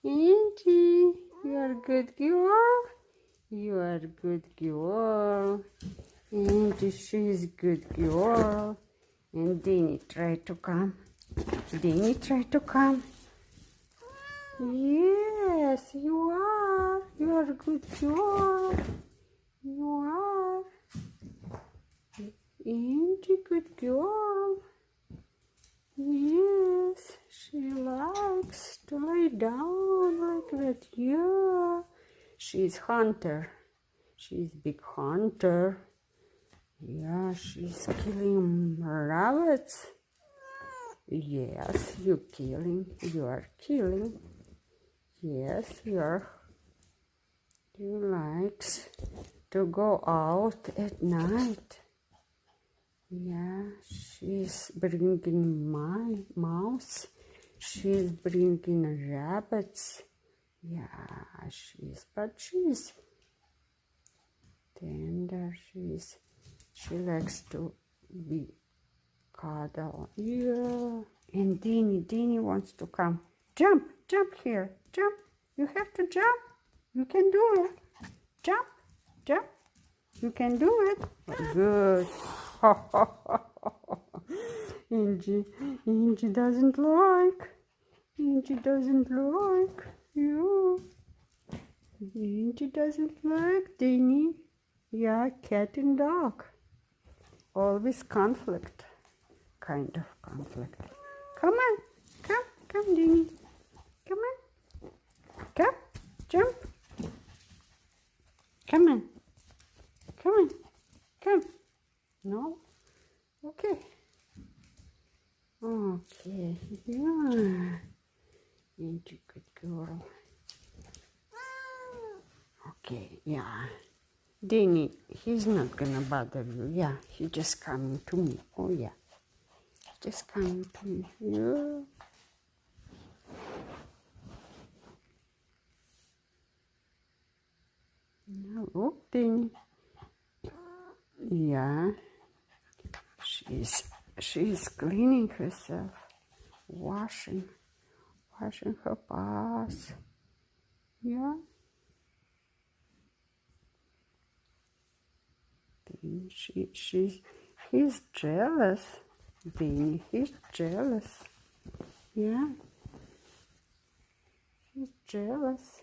Angie, you are good girl. You are good girl. Angie, she's good girl. And Danny, try to come. Danny, try to come. Yes, you are. You are a good girl. You are. Angie, good girl. Yes, she likes to lay down like that. Yeah. She's hunter. She's big hunter. Yeah, she's killing rabbits. Yes, you killing. You are killing. Yes, you are. You likes to go out at night. Yeah, she's bringing my mouse. She's bringing rabbits. Yeah, but she's tender. She likes to be cuddled. Yeah. And Dini wants to come. Jump here. Jump. You have to jump. You can do it. Jump. You can do it. Good. Angie doesn't like. Angie doesn't like you. Angie doesn't like Dini. Yeah, cat and dog. Always conflict. Kind of conflict. Come on. Come, Dini. Come on. Come. Jump. Come on. Come. No? Okay. Okay. Yeah. Angie, good girl. Okay, yeah. Danny, he's not gonna bother you. Yeah, he's just coming to me. Oh, yeah. Just coming to me. Yeah. Now, look, Danny. Yeah. She's cleaning herself. Washing her paws. Yeah. He's jealous. Danny, he's jealous. Yeah. He's jealous.